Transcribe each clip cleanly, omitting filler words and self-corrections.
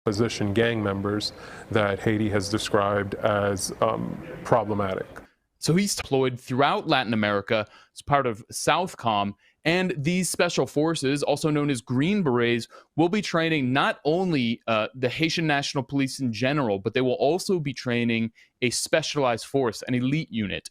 opposition gang members that Haiti has described as problematic. So he's deployed throughout Latin America as part of Southcom. And these special forces, also known as Green Berets, will be training not only the Haitian National Police in general, but they will also be training a specialized force, an elite unit.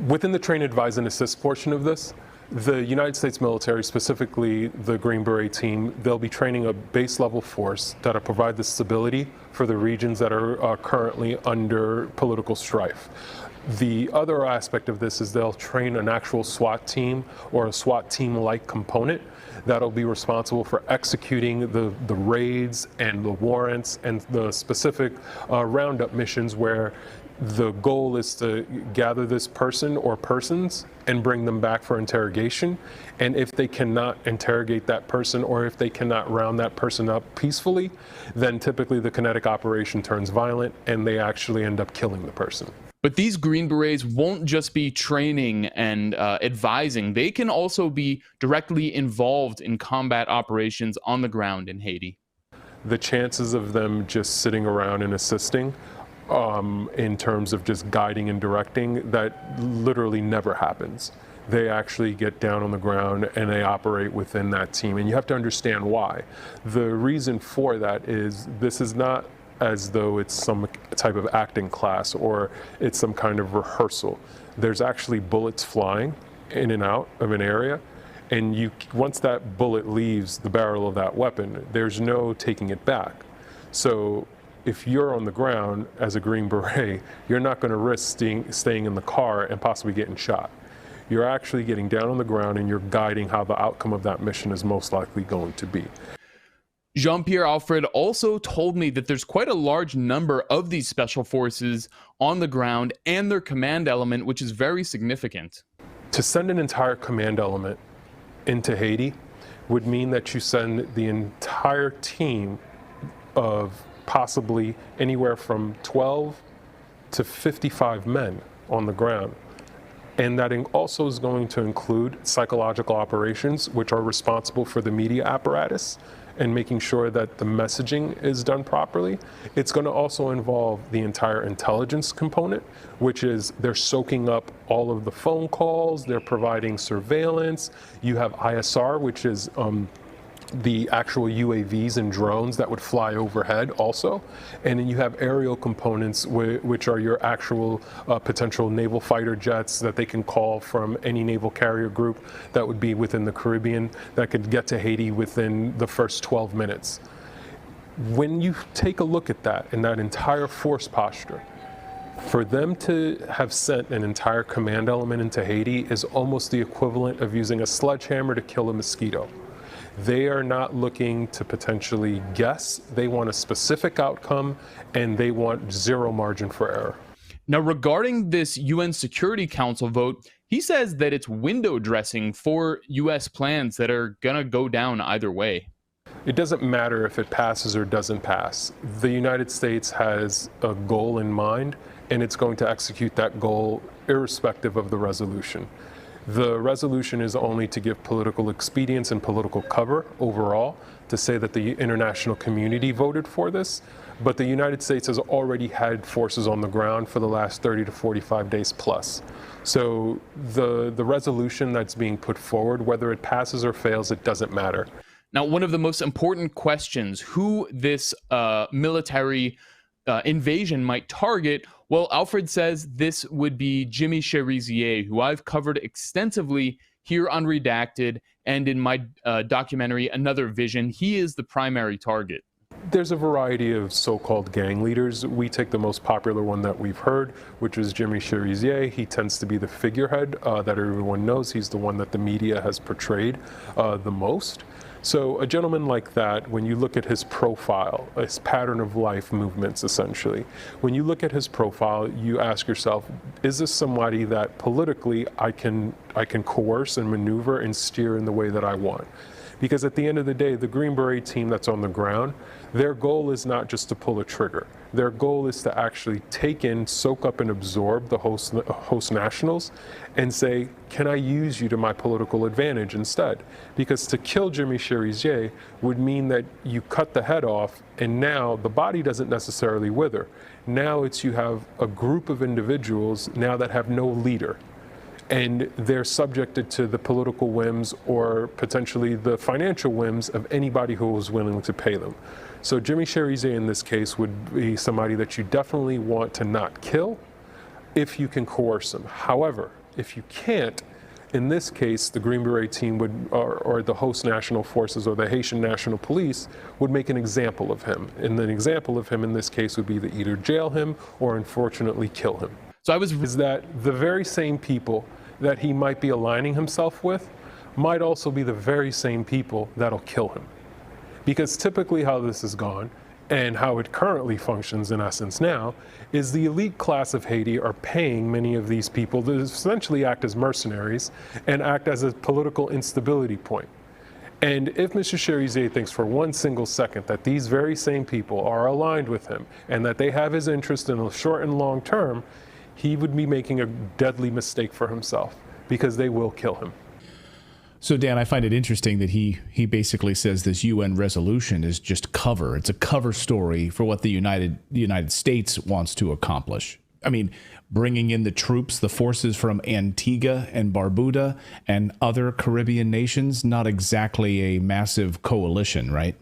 Within the train, advise, and assist portion of this, the United States military, specifically the Green Beret team, they'll be training a base level force that'll provide the stability for the regions that are currently under political strife. The other aspect of this is they'll train an actual SWAT team or a SWAT team-like component that'll be responsible for executing the raids and the warrants and the specific roundup missions where the goal is to gather this person or persons and bring them back for interrogation. And if they cannot interrogate that person or if they cannot round that person up peacefully, then typically the kinetic operation turns violent and they actually end up killing the person. But these Green Berets won't just be training and advising. They can also be directly involved in combat operations on the ground in Haiti. The chances of them just sitting around and assisting in terms of just guiding and directing, that literally never happens. They actually get down on the ground and they operate within that team. And you have to understand why. The reason for that is this is not as though it's some type of acting class or it's some kind of rehearsal. There's actually bullets flying in and out of an area, and once that bullet leaves the barrel of that weapon, there's no taking it back. So if you're on the ground as a Green Beret, you're not going to risk staying in the car and possibly getting shot. You're actually getting down on the ground and you're guiding how the outcome of that mission is most likely going to be. Jean-Pierre Alfred also told me that there's quite a large number of these special forces on the ground and their command element, which is very significant. To send an entire command element into Haiti would mean that you send the entire team of possibly anywhere from 12 to 55 men on the ground. And that also is going to include psychological operations, which are responsible for the media apparatus and making sure that the messaging is done properly. It's going to also involve the entire intelligence component, which is they're soaking up all of the phone calls, they're providing surveillance. You have ISR, which is the actual UAVs and drones that would fly overhead also. And then you have aerial components, which are your actual potential naval fighter jets that they can call from any naval carrier group that would be within the Caribbean that could get to Haiti within the first 12 minutes. When you take a look at that and that entire force posture, for them to have sent an entire command element into Haiti is almost the equivalent of using a sledgehammer to kill a mosquito. They are not looking to potentially guess. They want a specific outcome, and they want zero margin for error. Now, regarding this UN Security Council vote, he says that it's window dressing for U.S. plans that are going to go down either way. It doesn't matter if it passes or doesn't pass. The United States has a goal in mind, and it's going to execute that goal irrespective of the resolution. The resolution is only to give political expedience and political cover overall to say that the international community voted for this, but the United States has already had forces on the ground for the last 30 to 45 days plus. So the resolution that's being put forward, whether it passes or fails, it doesn't matter. Now, one of the most important questions, who this military invasion might target, well, Alfred says this would be Jimmy Cherizier, who I've covered extensively here on Redacted and in my documentary, Another Vision. He is the primary target. There's a variety of so-called gang leaders. We take the most popular one that we've heard, which is Jimmy Cherizier. He tends to be the figurehead that everyone knows. He's the one that the media has portrayed the most. So a gentleman like that, when you look at his profile, his pattern of life movements essentially, when you look at his profile, you ask yourself, is this somebody that politically I can coerce and maneuver and steer in the way that I want? Because at the end of the day, the Green Beret team that's on the ground, their goal is not just to pull a trigger. Their goal is to actually take in, soak up, and absorb the host nationals and say, can I use you to my political advantage instead? Because to kill Jimmy Cherizier would mean that you cut the head off, and now the body doesn't necessarily wither. Now it's you have a group of individuals now that have no leader, and they're subjected to the political whims or potentially the financial whims of anybody who was willing to pay them. So Jimmy Cherizier in this case would be somebody that you definitely want to not kill if you can coerce him. However, if you can't, in this case, the Green Beret team would, or the host national forces or the Haitian National Police would make an example of him. And the example of him in this case would be to either jail him or unfortunately kill him. So is that the very same people that he might be aligning himself with might also be the very same people that'll kill him. Because typically how this has gone, and how it currently functions in essence now, is the elite class of Haiti are paying many of these people to essentially act as mercenaries and act as a political instability point. And if Mr. Cherizier thinks for one single second that these very same people are aligned with him and that they have his interest in the short and long term, he would be making a deadly mistake for himself, because they will kill him. So, Dan, I find it interesting that he basically says this UN resolution is just cover. It's a cover story for what the United States wants to accomplish. I mean, bringing in the troops, the forces from Antigua and Barbuda and other Caribbean nations, not exactly a massive coalition, right?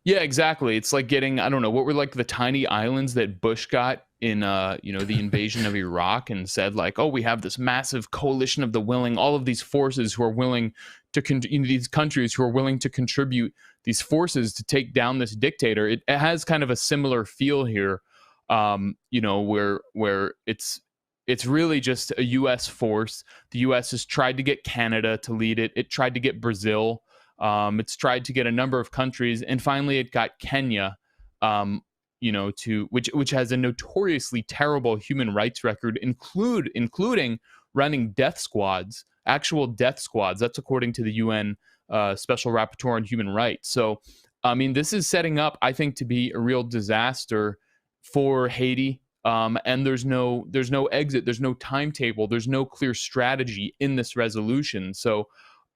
Yeah, exactly. It's like getting, I don't know, what were like the tiny islands that Bush got in, the invasion of Iraq, and said like, oh, we have this massive coalition of the willing, all of these forces who are willing to, these countries who are willing to contribute these forces to take down this dictator. It has kind of a similar feel here, where it's really just a U.S. force. The U.S. has tried to get Canada to lead it. It tried to get Brazil. It's tried to get a number of countries, and finally it got Kenya, which has a notoriously terrible human rights record, including running death squads, actual death squads. That's according to the UN Special Rapporteur on Human Rights. So, I mean, this is setting up, I think, to be a real disaster for Haiti. And there's no exit, there's no timetable, there's no clear strategy in this resolution. So,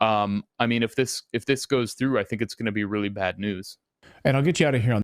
I mean, if this goes through, I think it's going to be really bad news. And I'll get you out of here on